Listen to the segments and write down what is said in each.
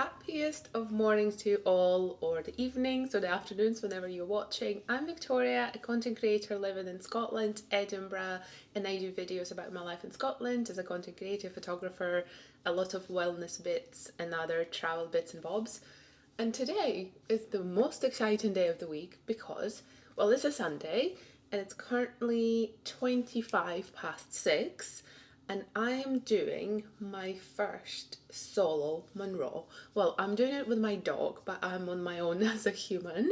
happiest of mornings to you all, or the evenings or the afternoons whenever you're watching. I'm Victoria, a content creator living in Scotland, Edinburgh, and I do videos about my life in Scotland as a content creator, photographer, a lot of wellness bits and other travel bits and bobs. And today is the most exciting day of the week because, well, it's a Sunday and it's currently 6:25 and I'm doing my first solo Munro. Well, I'm doing it with my dog, but I'm on my own as a human.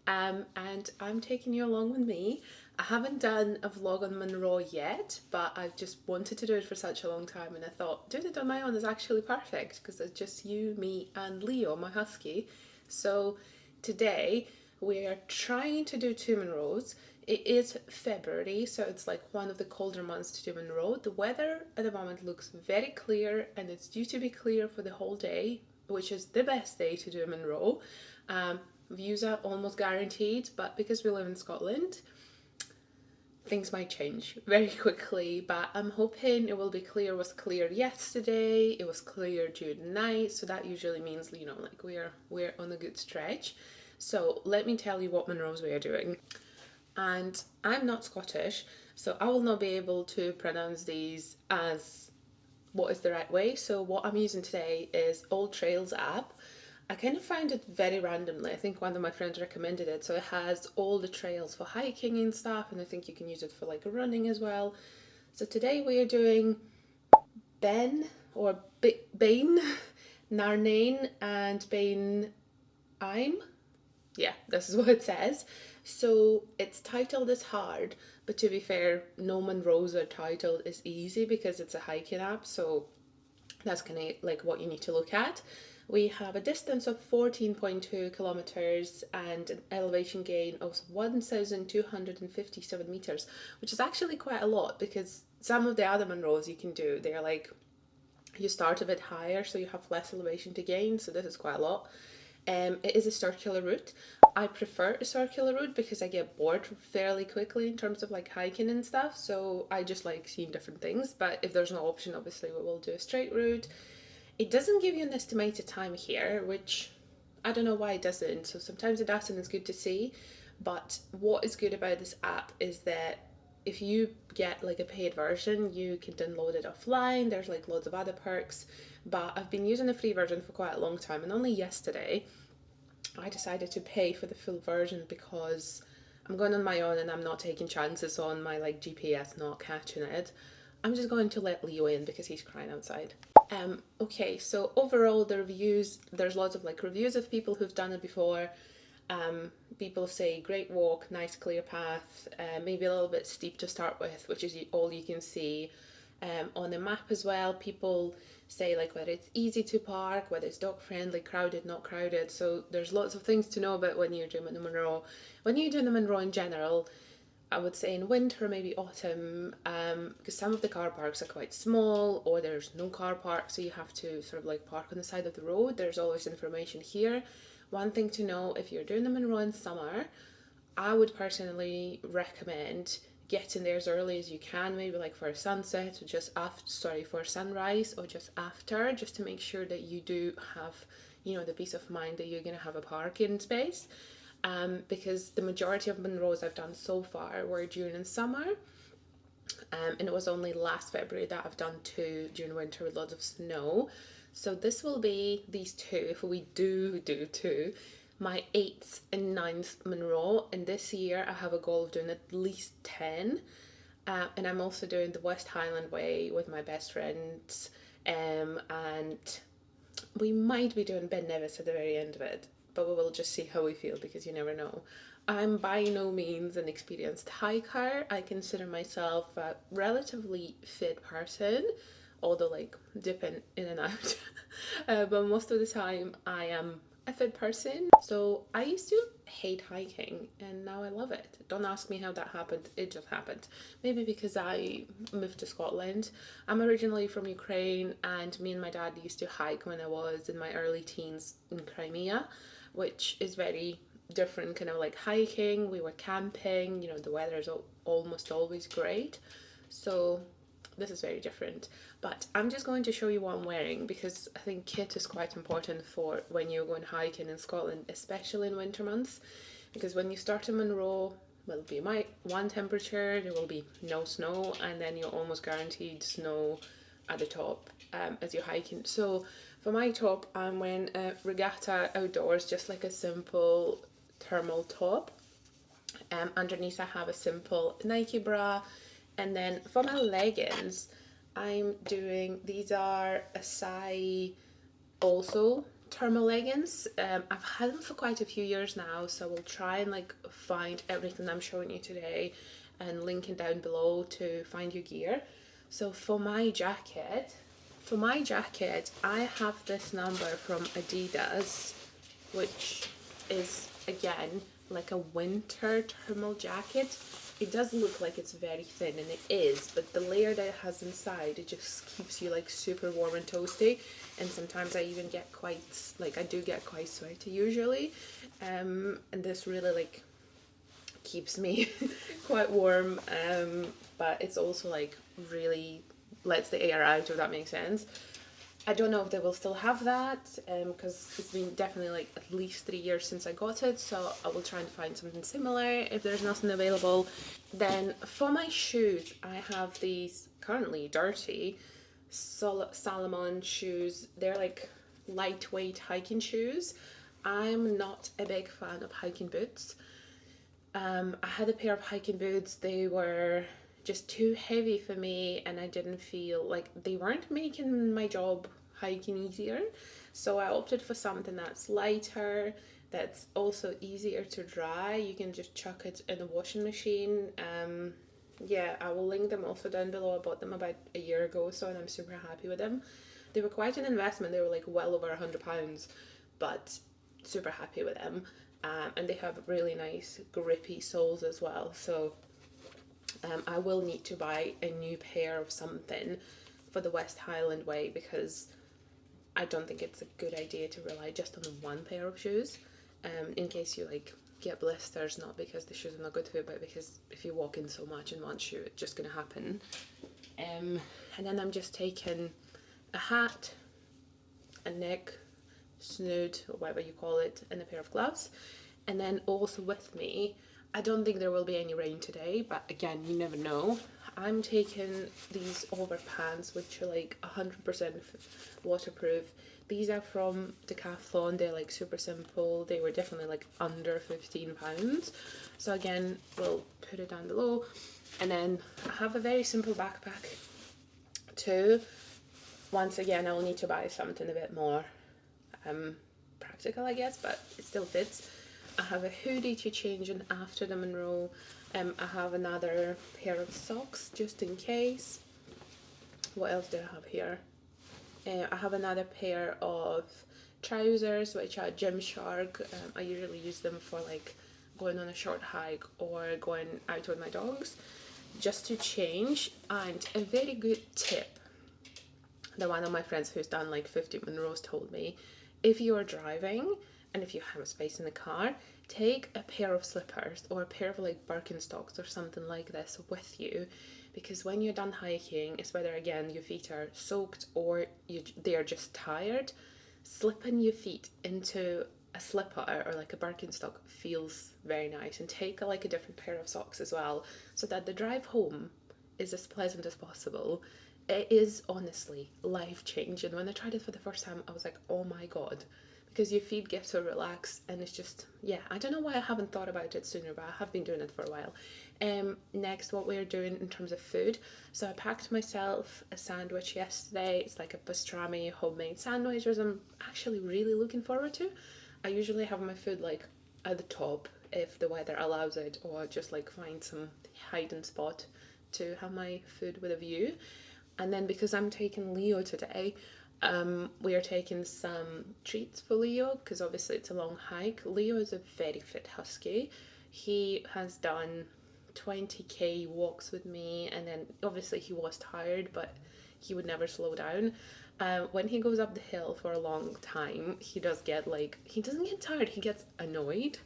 And I'm taking you along with me. I haven't done a vlog on Munro yet, but I've just wanted to do it for such a long time, and I thought doing it on my own is actually perfect because it's just you, me, and Leo, my husky. So today we are trying to do 2 Munros. It is February, so it's like one of the colder months to do Munro. The weather at the moment looks very clear, and it's due to be clear for the whole day, which is the best day to do Munro. Views are almost guaranteed, but because we live in Scotland, things might change very quickly, but I'm hoping it will be clear. It was clear yesterday, it was clear during the night, so that usually means, you know, like we're on a good stretch. So let me tell you what Munros we are doing. And I'm not Scottish, so I will not be able to pronounce these as what is the right way. So what I'm using today is Old Trails app. I kind of found it very randomly. I think one of my friends recommended it. So it has all the trails for hiking and stuff, and I think you can use it for like running as well. So today we are doing Beinn Narnain and Beinn Ime. Yeah, this is what it says. So it's titled as hard, but to be fair, no Munros are titled as easy because it's a hiking app, so that's kind of like what you need to look at. We have a distance of 14.2 kilometers and an elevation gain of 1,257 meters, which is actually quite a lot because some of the other Munros you can do, they're like, you start a bit higher, so you have less elevation to gain, so this is quite a lot. It is a circular route. I prefer a circular route because I get bored fairly quickly in terms of like hiking and stuff, so I just like seeing different things. But if there's no option, obviously we will do a straight route. It doesn't give you an estimated time here, which I don't know why it doesn't. So sometimes it does, and it's good to see. But what is good about this app is that if you get like a paid version, you can download it offline. There's like loads of other perks, but I've been using the free version for quite a long time, and only yesterday I decided to pay for the full version because I'm going on my own and I'm not taking chances on my like GPS not catching it. I'm just going to let Leo in because he's crying outside. Okay, so overall the reviews, there's lots of like reviews of people who've done it before. People say great walk, nice clear path, maybe a little bit steep to start with, which is all you can see. On the map as well, people say like whether it's easy to park, whether it's dog friendly, crowded, not crowded. So there's lots of things to know about when you're doing the Munro. When you're doing the Munro in general, I would say in winter, maybe autumn, because some of the car parks are quite small or there's no car park, so you have to sort of like park on the side of the road. There's always information here. One thing to know, if you're doing the Munro in summer, I would personally recommend getting there as early as you can, maybe like for a sunset or just after, for a sunrise or just after, just to make sure that you do have, you know, the peace of mind that you're going to have a parking space. Because the majority of Munros I've done so far were during summer, and it was only last February that I've done 2 during winter with lots of snow. So this will be these 2, if we do 2, my 8th and 9th Munro, and this year I have a goal of doing at least 10. And I'm also doing the West Highland Way with my best friends, and we might be doing Ben Nevis at the very end of it, but we will just see how we feel because you never know. I'm by no means an experienced hiker. I consider myself a relatively fit person, although like dipping in and out. But most of the time I am a fit person. So I used to hate hiking and now I love it. Don't ask me how that happened, it just happened. Maybe because I moved to Scotland. I'm originally from Ukraine, and me and my dad used to hike when I was in my early teens in Crimea, which is very different kind of like hiking. We were camping, you know, the weather is almost always great. So this is very different. But I'm just going to show you what I'm wearing because I think kit is quite important for when you're going hiking in Scotland, especially in winter months. Because when you start in Munro, will be my one temperature, there will be no snow, and then you're almost guaranteed snow at the top as you're hiking. So for my top, I'm wearing a regatta outdoors, just like a simple thermal top. Underneath I have a simple Nike bra, and then for my leggings I'm doing, these are Acai also thermal leggings. I've had them for quite a few years now, so we'll try and like find everything I'm showing you today and linking down below to find your gear. So for my jacket, I have this number from Adidas, which is again like a winter thermal jacket. It does look like it's very thin, and it is, but the layer that it has inside, it just keeps you like super warm and toasty. And sometimes I even get quite, like I do get quite sweaty usually, and this really like keeps me quite warm, but it's also like really lets the air out, if that makes sense. I don't know if they will still have that, because it's been definitely like at least 3 years since I got it, so I will try and find something similar if there's nothing available. Then for my shoes, I have these currently dirty Salomon shoes. They're like lightweight hiking shoes. I'm not a big fan of hiking boots. I had a pair of hiking boots. They were just too heavy for me, and I didn't feel like they weren't making my job hiking easier. So I opted for something that's lighter, that's also easier to dry. You can just chuck it in the washing machine. Yeah, I will link them also down below. I bought them about a year ago, so, and I'm super happy with them. They were quite an investment. They were like well over £100, but super happy with them. And they have really nice grippy soles as well. So I will need to buy a new pair of something for the West Highland Way, because I don't think it's a good idea to rely just on one pair of shoes, in case you like get blisters, not because the shoes are not good for you, but because if you walk in so much in one shoe, it's just going to happen. And then I'm just taking a hat, a neck snood, or whatever you call it, and a pair of gloves. And then also with me, I don't think there will be any rain today, but again, you never know. I'm taking these overpants, which are like 100% waterproof. These are from Decathlon. They're like super simple. They were definitely like under £15. So again, we'll put it down below. And then I have a very simple backpack too. Once again, I'll need to buy something a bit more practical, I guess, but it still fits. I have a hoodie to change in after the Munro. I have another pair of socks just in case. What else do I have here? I have another pair of trousers, which are Gymshark. I usually use them for like going on a short hike or going out with my dogs, just to change. And a very good tip that one of my friends who's done like 50 Munros told me: if you are driving and if you have space in the car, take a pair of slippers or a pair of like Birkenstocks or something like this with you, because when you're done hiking, it's whether again your feet are soaked or they are just tired, slipping your feet into a slipper or like a Birkenstock feels very nice. And take like a different pair of socks as well, so that the drive home is as pleasant as possible. It is honestly life changing. When I tried it for the first time, I was like, oh my god, because your feet get so relaxed, and it's just, yeah, I don't know why I haven't thought about it sooner, but I have been doing it for a while. Next, what we're doing in terms of food. So I packed myself a sandwich yesterday. It's like a pastrami homemade sandwich, which I'm actually really looking forward to. I usually have my food like at the top if the weather allows it, or just like find some hiding spot to have my food with a view. And then because I'm taking Leo today, we are taking some treats for Leo, because obviously it's a long hike. Leo is a very fit husky. He has done 20k walks with me, and then obviously he was tired, but he would never slow down. When he goes up the hill for a long time, he doesn't get tired, he gets annoyed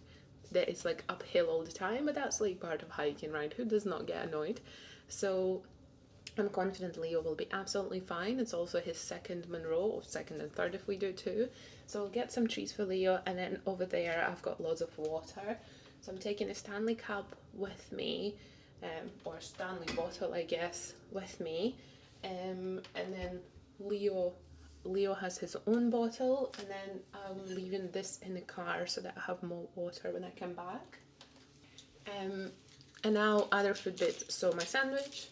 that it's like uphill all the time, but that's like part of hiking, right? Who does not get annoyed? So I'm confident Leo will be absolutely fine. It's also his second Munro, or second and third if we do two. So we'll get some treats for Leo, and then over there I've got loads of water. So I'm taking a Stanley cup with me, or Stanley bottle I guess, with me. And then Leo has his own bottle, and then I'm leaving this in the car so that I have more water when I come back. And now other food bits. So my sandwich.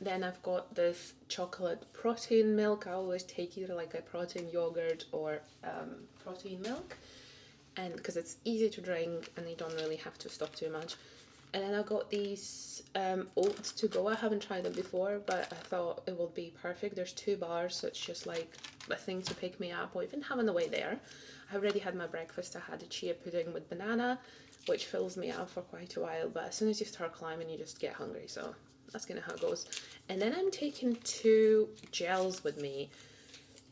Then I've got this chocolate protein milk. I always take either like a protein yogurt or protein milk, and because it's easy to drink and you don't really have to stop too much. And then I've got these oats to go. I haven't tried them before, but I thought it would be perfect. There's 2 bars, so it's just like a thing to pick me up or even have on the way there. I already had my breakfast. I had a chia pudding with banana, which fills me up for quite a while, but as soon as you start climbing you just get hungry, so that's kind of how it goes. And then I'm taking 2 gels with me.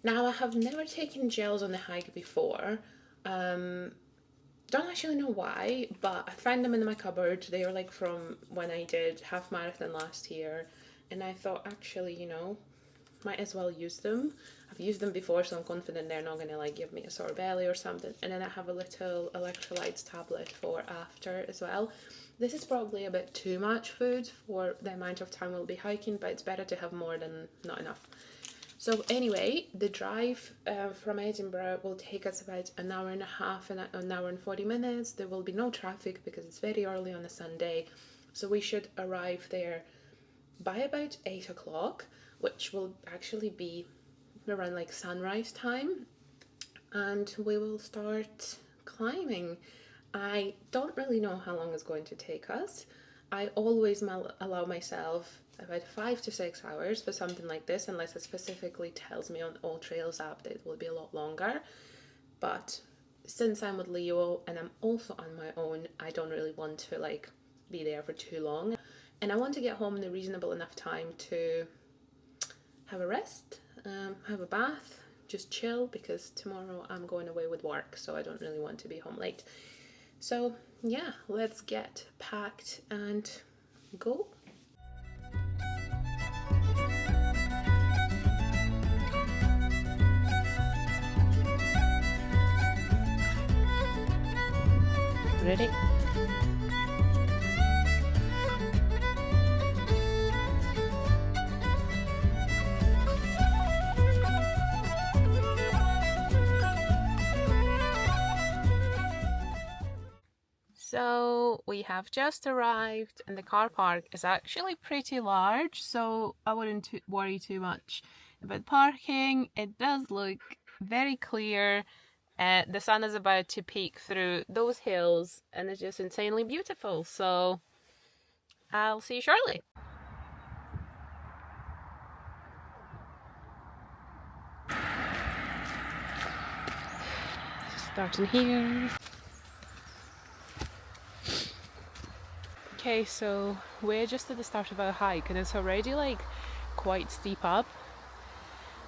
Now I have never taken gels on the hike before. Don't actually know why, but I found them in my cupboard. They were like from when I did half marathon last year, and I thought actually, you know, might as well use them. I've used them before, so I'm confident they're not gonna like give me a sore belly or something. And then I have a little electrolytes tablet for after as well. This is probably a bit too much food for the amount of time we'll be hiking, but it's better to have more than not enough. So anyway, the drive from Edinburgh will take us about an hour and a half, an hour and 40 minutes. There will be no traffic because it's very early on a Sunday. So we should arrive there by about 8 o'clock, which will actually be around like sunrise time. And we will start climbing. I don't really know how long it's going to take us. I always allow myself about 5 to 6 hours for something like this, unless it specifically tells me on All Trails app that it will be a lot longer. But since I'm with Leo and I'm also on my own, I don't really want to like be there for too long. And I want to get home in a reasonable enough time to have a rest, have a bath, just chill, because tomorrow I'm going away with work, so I don't really want to be home late. So yeah, let's get packed and go. Ready? So we have just arrived, and the car park is actually pretty large, so I wouldn't worry too much about parking. It does look very clear. The sun is about to peek through those hills and it's just insanely beautiful, so I'll see you shortly. Starting here. Okay, so we're just at the start of our hike and it's already like quite steep up.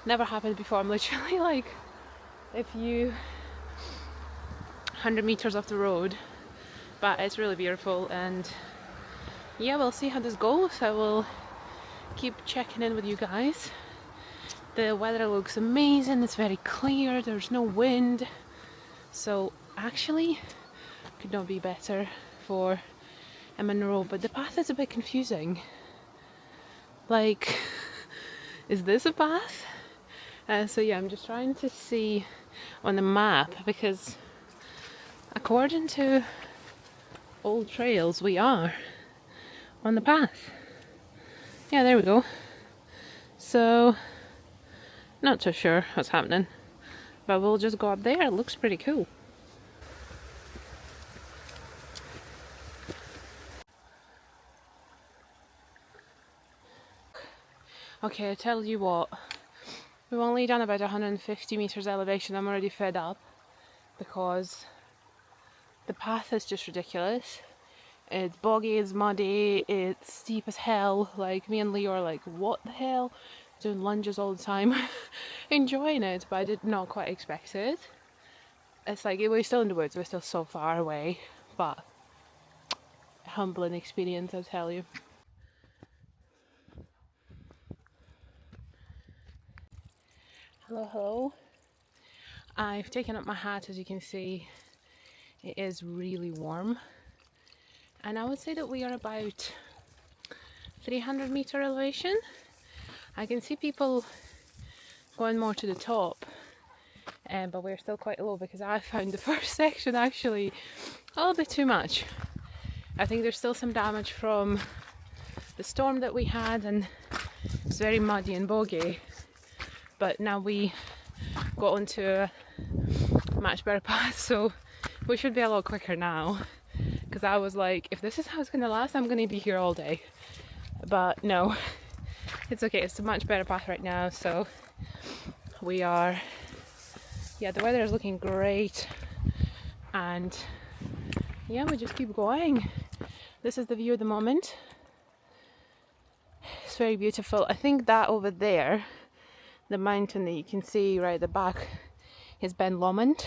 Never happened before. I'm literally like a few 100 meters off the road, but it's really beautiful, and yeah, we'll see how this goes. I will keep checking in with you guys. The weather looks amazing, it's very clear, there's no wind, so actually could not be better for a Munro, but the path is a bit confusing. Like, is this a path? So yeah, I'm just trying to see on the map, because according to All Trails we are on the path. Yeah, there we go. So not too sure what's happening, but we'll just go up there. It looks pretty cool. Okay, I tell you what, we've only done about 150 meters elevation. I'm already fed up because the path is just ridiculous. It's boggy, it's muddy, it's steep as hell. Like, me and Leo are like, what the hell? Doing lunges all the time. Enjoying it, but I did not quite expect it. It's like, we're still in the woods, we're still so far away, but a humbling experience, I tell you. Hello, hello. I've taken up my hat. As you can see, it is really warm, and I would say that we are about 300-meter elevation. I can see people going more to the top, but we're still quite low because I found the first section actually a little bit too much. I think there's still some damage from the storm that we had, and it's very muddy and boggy, but now we got onto a much better path, so we should be a lot quicker now, because I was like, if this is how it's going to last, I'm going to be here all day. But no, it's okay, it's a much better path right now. So we are, yeah, the weather is looking great, and yeah, we just keep going. This is the view at the moment. It's very beautiful. I think that over there, the mountain that you can see right at the back, is Beinn Narnain.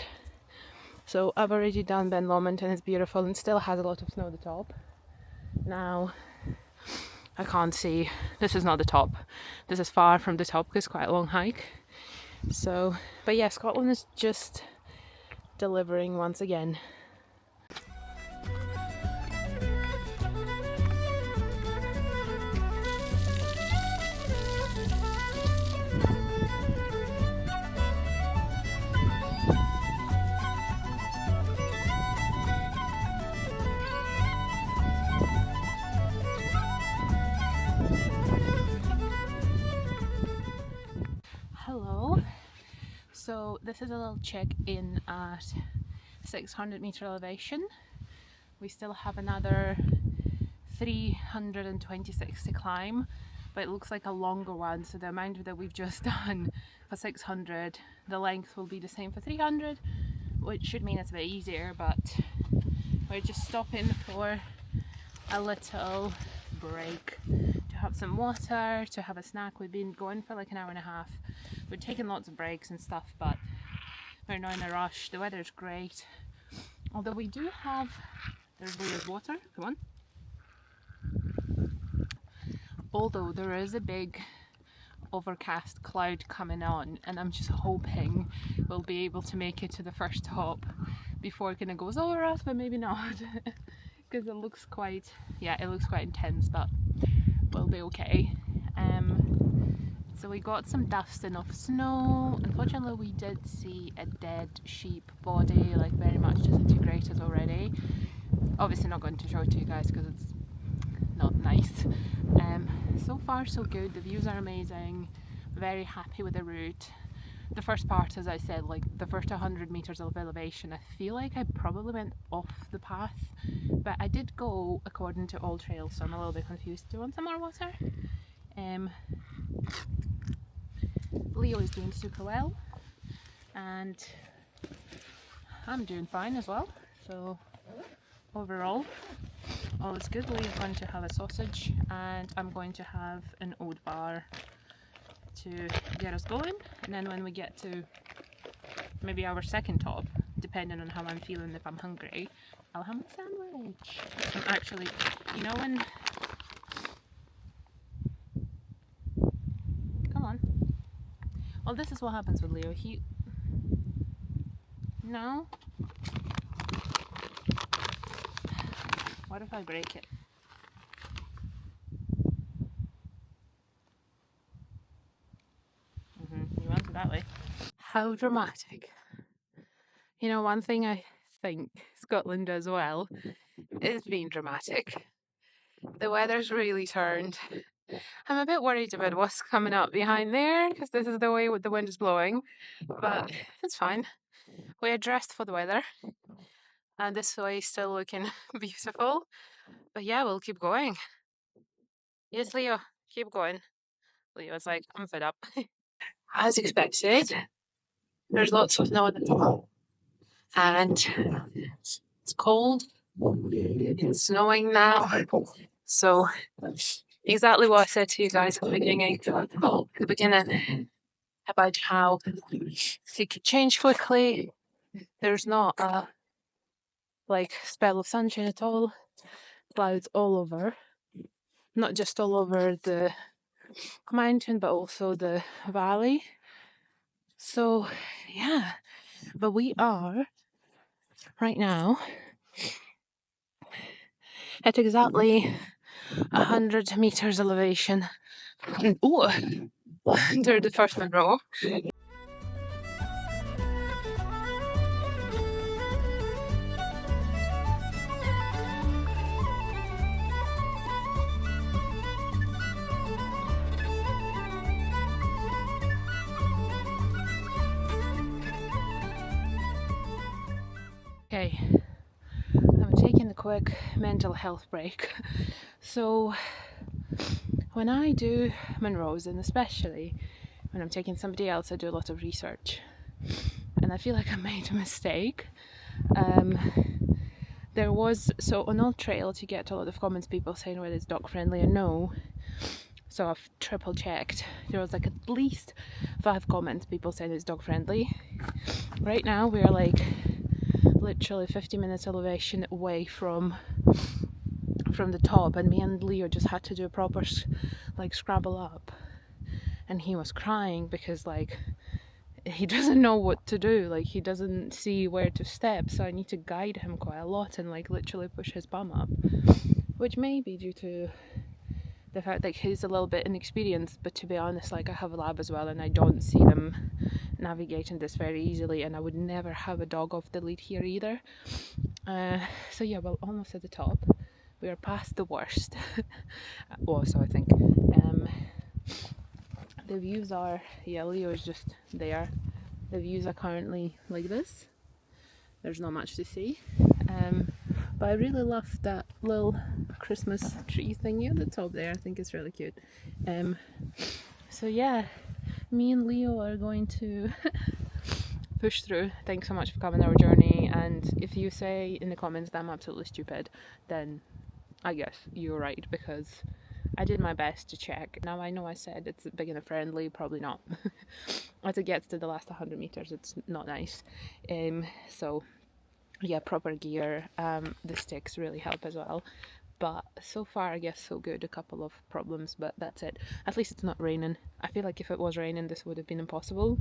So I've already done Beinn Narnain, and it's beautiful and still has a lot of snow at the top. Now I can't see, this is not the top, this is far from the top because it's quite a long hike. So, but yeah, Scotland is just delivering once again. Hello. So this is a little check-in at 600-meter elevation. We still have another 326 to climb, but it looks like a longer one, so the amount that we've just done for 600, the length will be the same for 300, which should mean it's a bit easier, but we're just stopping for a little break to have some water, to have a snack. We've been going for like an hour and a half. We're taking lots of breaks and stuff, but we're not in a rush. The weather's great, although we do have, there's Leah's water, come on. Although there is a big overcast cloud coming on, and I'm just hoping we'll be able to make it to the first top before it kind of goes over us, but maybe not, because it looks quite, yeah, it looks quite intense, but we'll be okay. So we got some dusting of snow. Unfortunately, we did see a dead sheep body, like very much disintegrated already. Obviously not going to show it to you guys because it's not nice. So far so good, the views are amazing, very happy with the route. The first part, as I said, like the first 100 meters of elevation, I feel like I probably went off the path, but I did go according to all trails, so I'm a little bit confused. Do you want some more water? Leo is doing super well, and I'm doing fine as well, so overall all is good. Leo's going to have a sausage, and I'm going to have an oat bar to get us going, and then when we get to maybe our second top, depending on how I'm feeling, if I'm hungry, I'll have my sandwich. I'm actually, you know when, come on, well, this is what happens with Leo, no, what if I break it? You want it that way. How dramatic. You know, one thing I think Scotland does well is being dramatic. The weather's really turned. I'm a bit worried about what's coming up behind there, because this is the way the wind is blowing, but it's fine. We are dressed for the weather, and this way is still looking beautiful. But yeah, we'll keep going. Yes, Leo, keep going. Leo's like, I'm fed up. As expected, there's lots of snow on the top, and it's cold. It's snowing now. So exactly what I said to you guys at the beginning, about how it could change quickly. There's not a like spell of sunshine at all. Clouds all over, not just all over the mountain, but also the valley. So yeah, but we are right now at exactly 100 meters elevation. Oh, under the first Munro. Okay, I'm taking a quick mental health break. So, when I do Munros, and especially when I'm taking somebody else, I do a lot of research. And I feel like I made a mistake. There was, so on all trails, you get a lot of comments, people saying whether it's dog friendly or no. So I've triple checked. There was like at least 5 comments, people saying it's dog friendly. Right now, we're like literally 50 minutes elevation away from the top, and me and Leo just had to do a proper like scrabble up, and he was crying because like he doesn't know what to do, like he doesn't see where to step, so I need to guide him quite a lot and like literally push his bum up, which may be due to the fact that he's a little bit inexperienced, but to be honest, like I have a lab as well and I don't see them navigating this very easily, and I would never have a dog off the lead here either. So yeah, well, almost at the top. We are past the worst. Well, so I think. The views are, yeah, Leo is just there. The views are currently like this. There's not much to see. But I really love that little Christmas tree thingy at the top there. I think it's really cute. So yeah, me and Leo are going to push through. Thanks so much for coming on our journey. And if you say in the comments that I'm absolutely stupid, then I guess you're right, because I did my best to check. Now I know I said it's beginner friendly, probably not. As it gets to the last 100 meters, it's not nice. So yeah, proper gear. The sticks really help as well. But so far, I guess so good. A couple of problems, but that's it. At least it's not raining. I feel like if it was raining, this would have been impossible.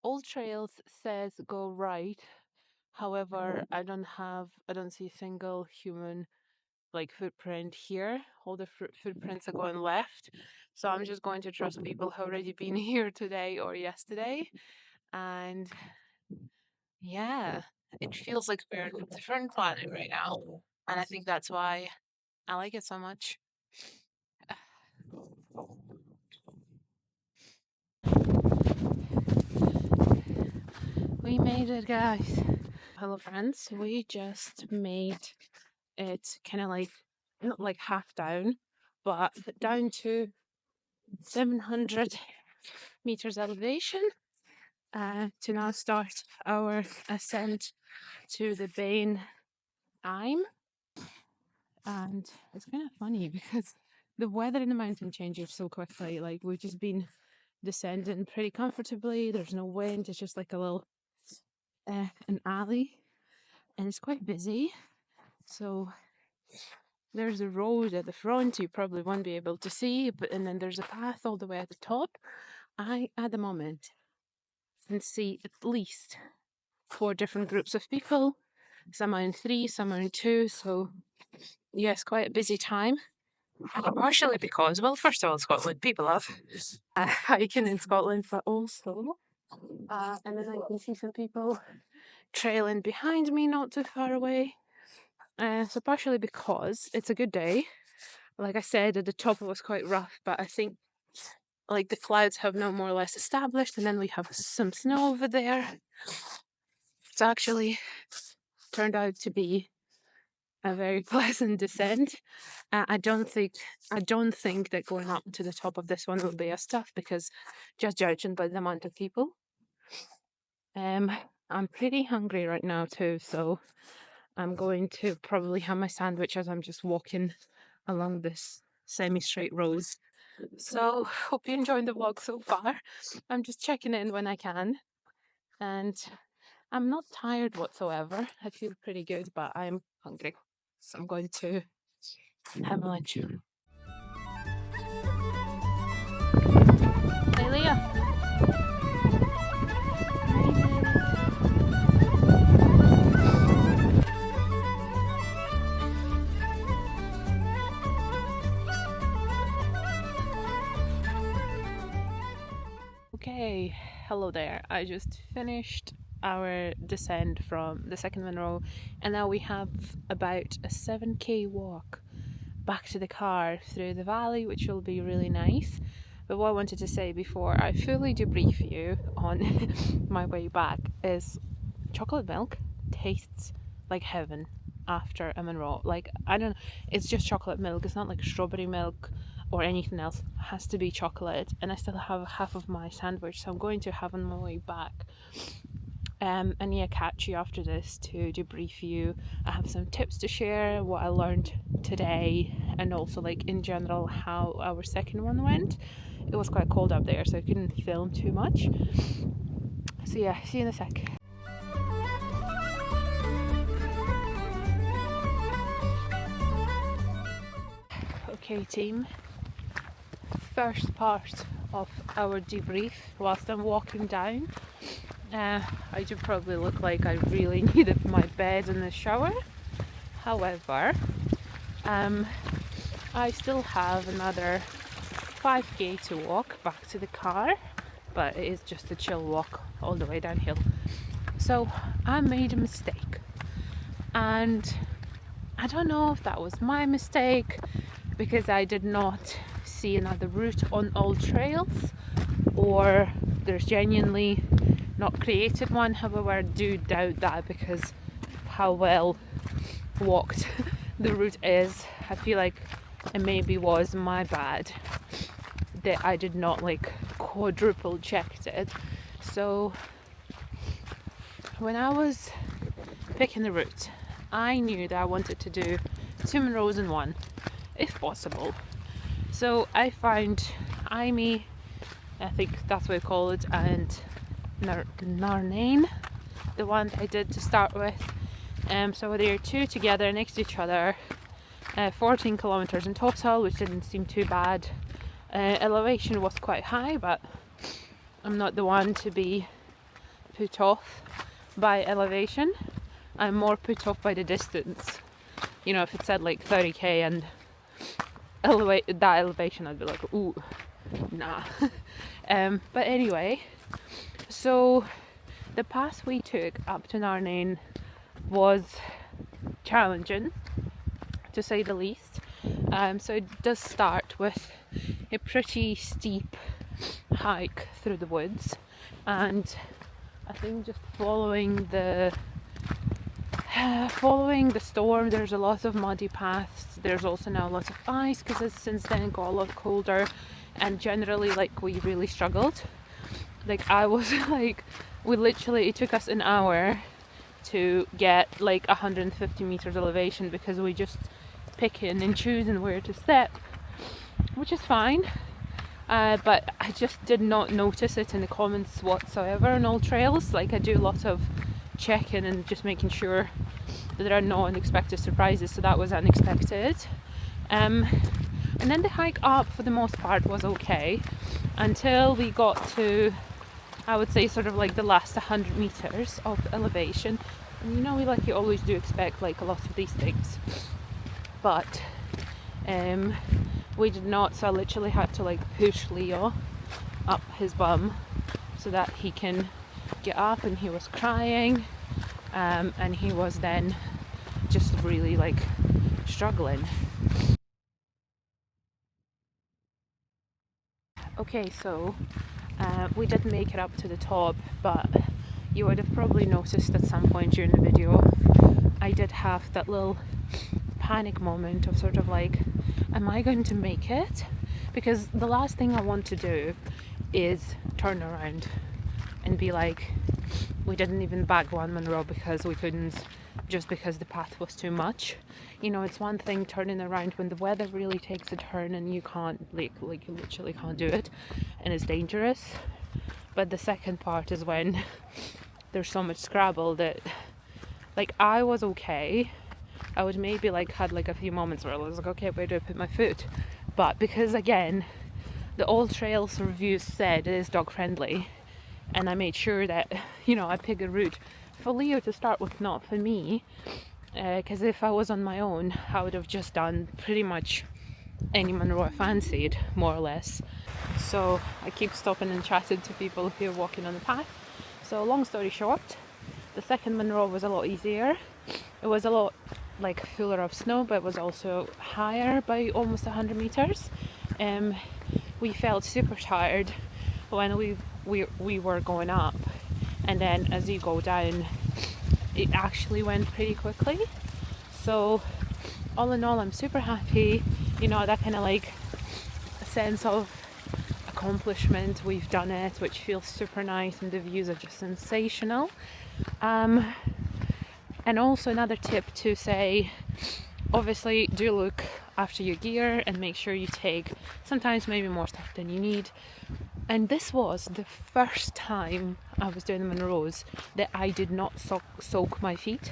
Old Trails says go right. However, I don't see a single human like footprint here. All the footprints are going left. So I'm just going to trust people who already been here today or yesterday. And yeah, it feels like we're on a different planet right now. And I think that's why I like it so much. We made it, guys. Hello, friends. We just made it kind of like, not like half down, but down to 700 meters elevation to now start our ascent to the Beinn Ime. And it's kind of funny because the weather in the mountain changes so quickly. Like we've just been descending pretty comfortably. There's no wind. It's just like a little an alley, and it's quite busy. So there's a road at the front you probably won't be able to see, and then there's a path all the way at the top. I at the moment can see at least 4 different groups of people. Some are in 3, some are in 2. So yes, quite a busy time. Partially because, well, first of all, Scotland, people love hiking in Scotland, but also, and then I can see some people trailing behind me not too far away. So partially because it's a good day. Like I said, at the top it was quite rough, but I think like the clouds have now more or less established, and then we have some snow over there. It's actually turned out to be a very pleasant descent. I don't think that going up to the top of this one will be as tough, because just judging by the amount of people. I'm pretty hungry right now too, so I'm going to probably have my sandwich as I'm just walking along this semi-straight road. So hope you're enjoying the vlog so far. I'm just checking in when I can, and I'm not tired whatsoever. I feel pretty good, but I'm hungry. So I'm going to have my lunch. Hey, Leah. Okay, hello there. I just finished our descent from the second Munro, and now we have about a 7k walk back to the car through the valley, which will be really nice. But what I wanted to say before I fully debrief you on my way back is chocolate milk tastes like heaven after a Munro. Like, I don't know, it's just chocolate milk. It's not like strawberry milk or anything else. It has to be chocolate, and I still have half of my sandwich, so I'm going to have on my way back. And yeah, catch you after this to debrief you. I have some tips to share, what I learned today, and also like in general how our second one went. It was quite cold up there, so I couldn't film too much. So yeah, see you in a sec. Okay team, first part of our debrief whilst I'm walking down. I do probably look like I really needed my bed and the shower. However, I still have another 5k to walk back to the car, but it is just a chill walk all the way downhill. So I made a mistake, and I don't know if that was my mistake because I did not see another route on all trails, or there's genuinely not created one. However, I do doubt that because of how well walked the route is. I feel like it maybe was my bad that I did not like quadruple checked it. So when I was picking the route, I knew that I wanted to do 2 Munros in one, if possible. So I found Ime, I think that's what we call it, and Narnain, the one I did to start with. So they're two together next to each other, 14 kilometers in total, which didn't seem too bad. Elevation was quite high, but I'm not the one to be put off by elevation. I'm more put off by the distance. You know, if it said like 30k and that elevation, I'd be like, ooh, nah. But anyway, so the path we took up to Narnain was challenging, to say the least. So it does start with a pretty steep hike through the woods, and I think just following the storm, there's a lot of muddy paths. There's also now a lot of ice because it's since then got a lot colder, and generally like we really struggled. Like I was like, it took us an hour to get like 150 meters elevation because we just picking and choosing where to step, which is fine. But I just did not notice it in the comments whatsoever on all trails. Like I do a lot of checking and just making sure that there are no unexpected surprises, so that was unexpected. And then the hike up for the most part was okay until we got to, I would say, sort of like the last 100 meters of elevation. And you know, you always do expect like a lot of these things, but we did not. So I literally had to like push Leo up his bum so that he can get up, and he was crying, and he was then just really like struggling. Okay, so we did make it up to the top, but you would have probably noticed at some point during the video I did have that little panic moment of sort of like, am I going to make it? Because the last thing I want to do is turn around and be like, we didn't even bag one Munro because we couldn't, just because the path was too much. You know, it's one thing turning around when the weather really takes a turn and you can't, like you literally can't do it and it's dangerous. But the second part is when there's so much Scrabble that like I was okay. I would maybe like had like a few moments where I was like, okay, where do I put my foot? But because again, the old trails reviews said it is dog friendly, and I made sure that, you know, I pick a route for Leo to start with, not for me, because if I was on my own, I would have just done pretty much any Munro I fancied, more or less. So I keep stopping and chatting to people who are walking on the path. So long story short, the second Munro was a lot easier. It was a lot like fuller of snow, but it was also higher by almost 100 meters. We felt super tired when we were going up, and then as you go down, it actually went pretty quickly. So all in all, I'm super happy. You know, that kind of like a sense of accomplishment. We've done it, which feels super nice, and the views are just sensational. And also another tip to say, obviously do look after your gear and make sure you take sometimes maybe more stuff than you need. And this was the first time I was doing the Munros that I did not soak my feet.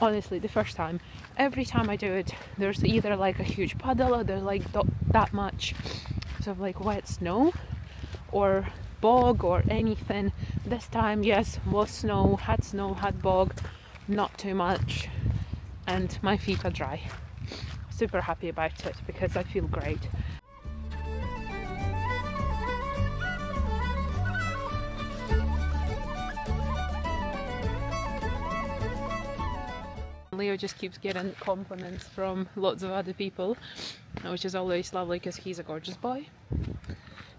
Honestly, the first time. Every time I do it, there's either like a huge puddle, or there's like that much sort of like wet snow or bog or anything. This time, yes, was snow, had bog, not too much, and my feet are dry. Super happy about it because I feel great. Leo just keeps getting compliments from lots of other people, which is always lovely because he's a gorgeous boy.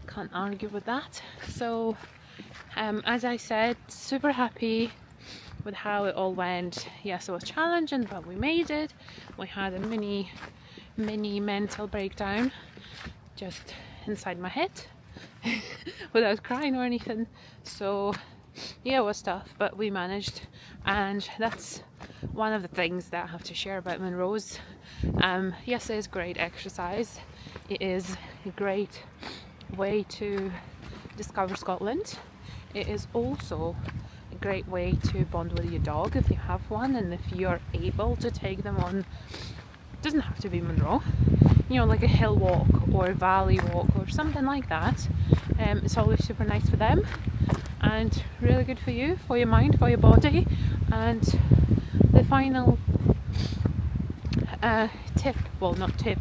Can't argue with that. So as I said, super happy with how it all went. Yes, it was challenging, but we made it. We had a mini mental breakdown just inside my head without crying or anything. So yeah, it was tough, but we managed, and that's one of the things that I have to share about Munros. Yes, it is great exercise. It is a great way to discover Scotland. It is also a great way to bond with your dog if you have one, and if you're able to take them on, it doesn't have to be Munro, you know, like a hill walk or a valley walk or something like that. It's always super nice for them and really good for you, for your mind, for your body. And the final tip, well, not tip,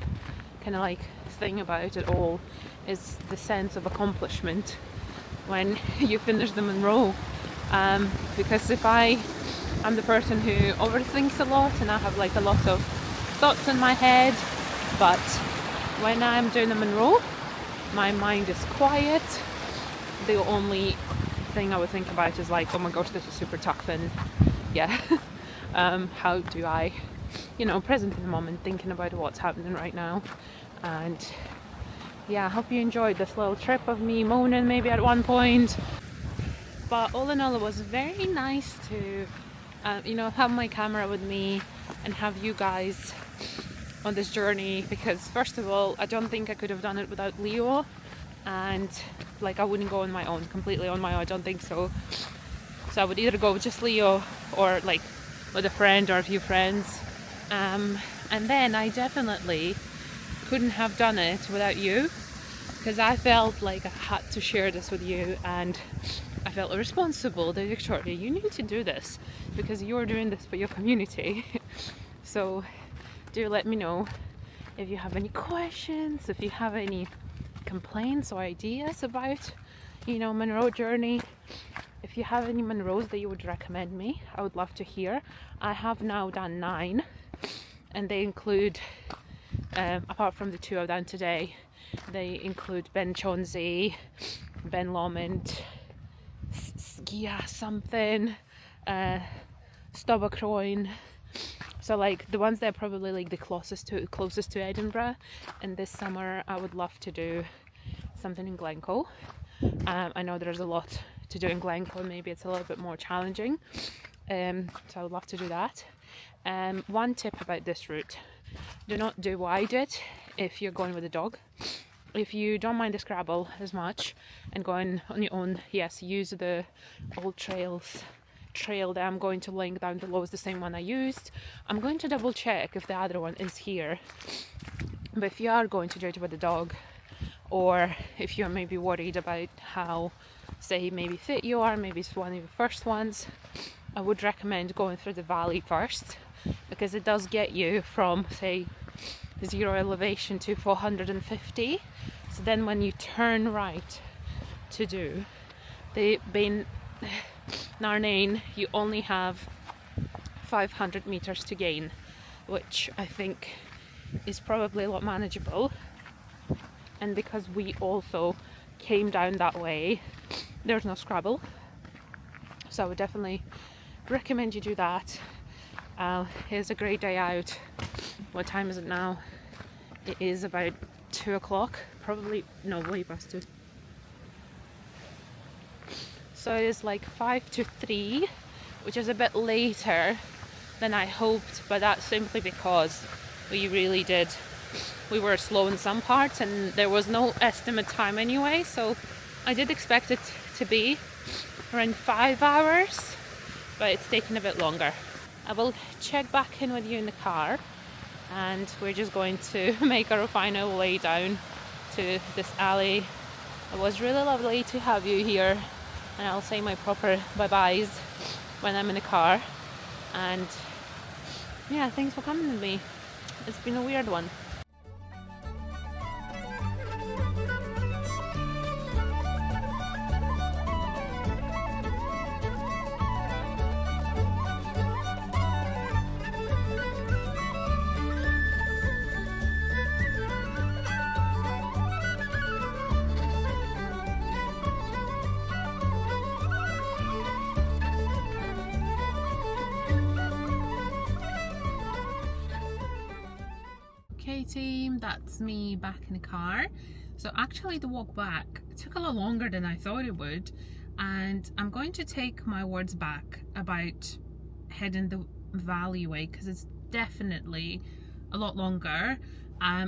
kind of like thing about it all is the sense of accomplishment when you finish the Munro. Because if I'm the person who overthinks a lot and I have like a lot of thoughts in my head, but when I'm doing the Munro, my mind is quiet. The only thing I would think about is like, oh my gosh, this is super tough, and yeah, how do I, you know, present in the moment, thinking about what's happening right now. And yeah, I hope you enjoyed this little trip of me moaning maybe at one point. But all in all, it was very nice to, you know, have my camera with me and have you guys on this journey, because first of all, I don't think I could have done it without Leo, and like I wouldn't go on my own, completely on my own, I don't think so. So I would either go with just Leo or like with a friend or a few friends. And then I definitely couldn't have done it without you, because I felt like I had to share this with you, and I felt responsible that Victoria, you need to do this because you're doing this for your community. So do let me know if you have any questions, if you have any complaints or ideas about, you know, Munro journey. If you have any Munros that you would recommend me, I would love to hear. I have now done 9, and they include, apart from the 2 I've done today, they include Beinn Beinn Lomond, Skia something, Stobacroin. So like the ones that are probably like the closest to Edinburgh. And this summer I would love to do something in Glencoe. I know there's a lot to do in Glencoe, maybe it's a little bit more challenging, so I would love to do that. One tip about this route: do not do wide it if you're going with a dog. if you don't mind the Scrabble as much and going on your own, yes, use the old trail that I'm going to link down below is the same one I used. I'm going to double check if the other one is here. But if you are going to do it with the dog, or if you're maybe worried about how, say, maybe fit you are, maybe it's one of the first ones, I would recommend going through the valley first, because it does get you from, say, 0 elevation to 450. So then when you turn right to do the Beinn Narnain, you only have 500 meters to gain, which I think is probably a lot manageable. And because we also came down that way, there's no Scrabble, so I would definitely recommend you do that. It's a great day out. What time is it now? It is about 2 o'clock, probably, no, way past 2. So it is like 5 to 3, which is a bit later than I hoped, but that's simply because we were slow in some parts and there was no estimate time anyway, so I did expect it to be around 5 hours, but it's taken a bit longer. I will check back in with you in the car, and we're just going to make our final way down to this alley. It was really lovely to have you here, and I'll say my proper bye-byes when I'm in the car. And yeah, thanks for coming with me. It's been a weird one. Okay team, that's me back in the car. So actually the walk back took a lot longer than I thought it would, and I'm going to take my words back about heading the valley way, because it's definitely a lot longer.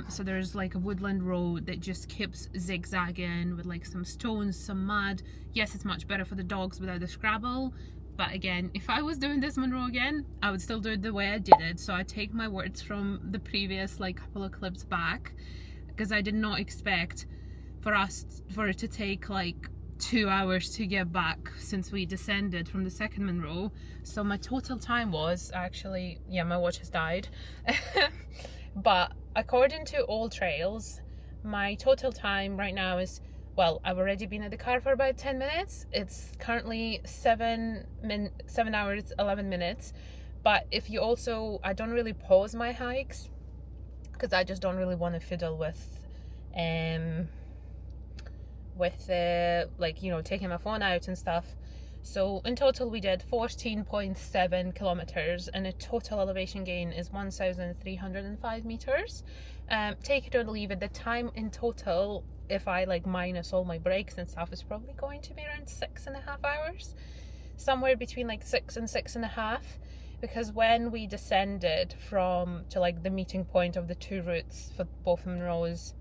So there's like a woodland road that just keeps zigzagging with like some stones, some mud. Yes, it's much better for the dogs without the Scrabble, but again, if I was doing this Munro again, I would still do it the way I did it. So I take my words from the previous like couple of clips back, because I did not expect for it to take like 2 hours to get back since we descended from the second Munro. So my total time was actually, yeah, my watch has died. But according to all trails, my total time right now is, well, I've already been in the car for about 10 minutes. It's currently 7 hours, 11 minutes. But if you also, I don't really pause my hikes, because I just don't really want to fiddle with like, you know, taking my phone out and stuff. So in total we did 14.7 kilometers, and a total elevation gain is 1,305 meters. Take it or leave it, the time in total, if I like minus all my breaks and stuff, is probably going to be around 6.5 hours, somewhere between like 6 and 6.5, because when we descended to like the meeting point of the two routes for both Munros,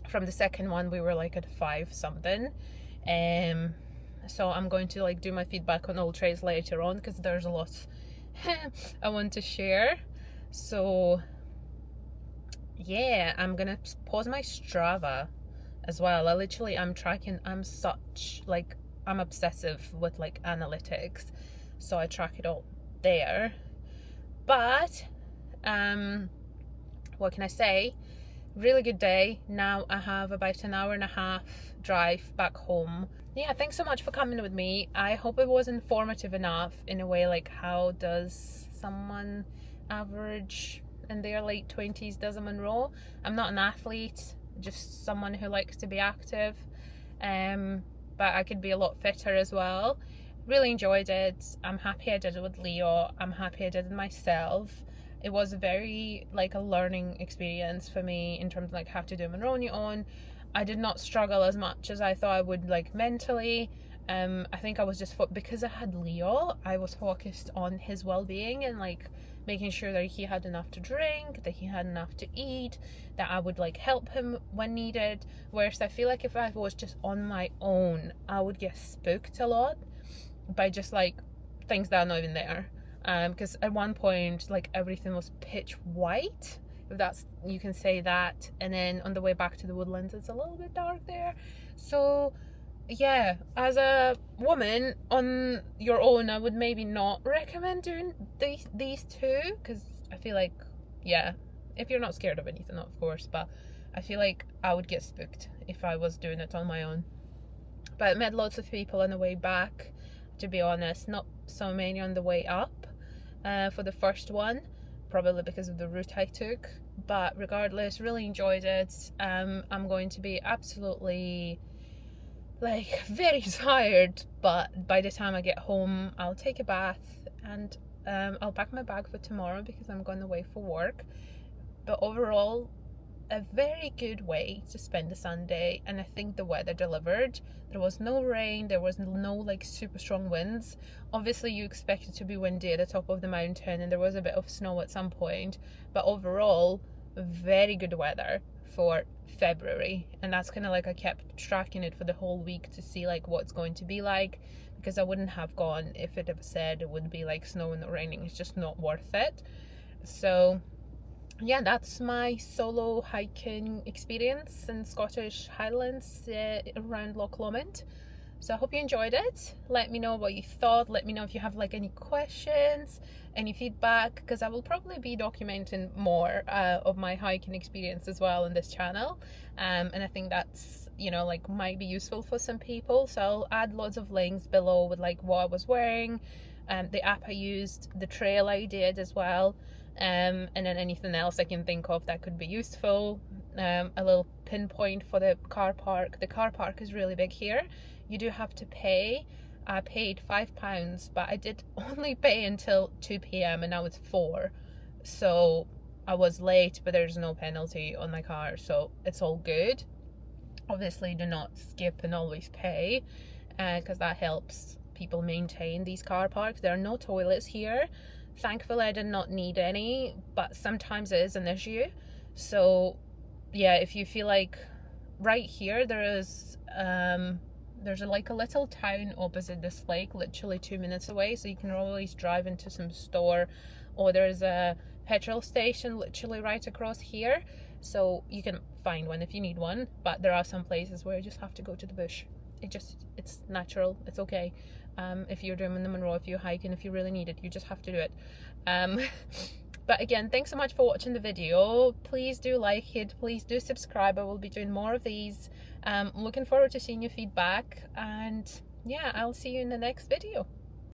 from the second one we were like at 5 something. So I'm going to like do my feedback on all trails later on, because there's a lot I want to share. So yeah, I'm gonna pause my Strava as well. I'm tracking, I'm obsessive with like analytics, so I track it all there. But what can I say? Really good day. Now I have about an hour and a half drive back home. Yeah, thanks so much for coming with me. I hope it was informative enough in a way, like how does someone average in their late 20s does a Munro. I'm not an athlete, just someone who likes to be active, but I could be a lot fitter as well. Really enjoyed it. I'm happy I did it with Leo. I'm happy I did it myself. It was very like a learning experience for me in terms of like how to do a Munro on your own. I did not struggle as much as I thought I would, like mentally. I think I was just because I had Leo, I was focused on his well-being and like making sure that he had enough to drink, that he had enough to eat, that I would like help him when needed. Whereas I feel like if I was just on my own, I would get spooked a lot by just like things that are not even there. Because at one point, like, everything was pitch white, if that's, you can say that, and then on the way back to the woodlands it's a little bit dark there. So yeah, as a woman on your own, I would maybe not recommend doing these two, because I feel like, yeah, if you're not scared of anything, of course, but I feel like I would get spooked if I was doing it on my own. But I met lots of people on the way back, to be honest, not so many on the way up for the first one, probably because of the route I took. But regardless, really enjoyed it. I'm going to be absolutely like very tired, but by the time I get home I'll take a bath and I'll pack my bag for tomorrow because I'm going away for work. But overall, a very good way to spend the Sunday, and I think the weather delivered. There was no rain, there was no like super strong winds. Obviously you expect it to be windy at the top of the mountain, and there was a bit of snow at some point, but overall very good weather for February. And that's kind of like, I kept tracking it for the whole week to see like what's going to be like, because I wouldn't have gone if it had said it would be like snowing or raining. It's just not worth it. So yeah, that's my solo hiking experience in Scottish Highlands around Loch Lomond. So I hope you enjoyed it. Let me know what you thought. Let me know if you have like any questions, any feedback, because I will probably be documenting more of my hiking experience as well on this channel. And I think that's, you know, like might be useful for some people. So I'll add lots of links below with like what I was wearing, the app I used, the trail I did as well. And then anything else I can think of that could be useful. A little pinpoint for the car park. The car park is really big here. You do have to pay. I paid £5, but I did only pay until 2 p.m. and now it's 4. So I was late, but there's no penalty on my car, so it's all good. Obviously do not skip and always pay, because that helps people maintain these car parks. There are no toilets here. Thankfully I did not need any, but sometimes it is an issue. So yeah, if you feel like, right here there's like a little town opposite this lake, literally 2 minutes away, so you can always drive into some store, or there's a petrol station literally right across here, so you can find one if you need one. But there are some places where you just have to go to the bush. It's natural, it's okay. If you're doing the Munro, if you're hiking, if you really need it, you just have to do it. But again, thanks so much for watching the video. Please do like it, please do subscribe. I will be doing more of these. Looking forward to seeing your feedback, and yeah, I'll see you in the next video.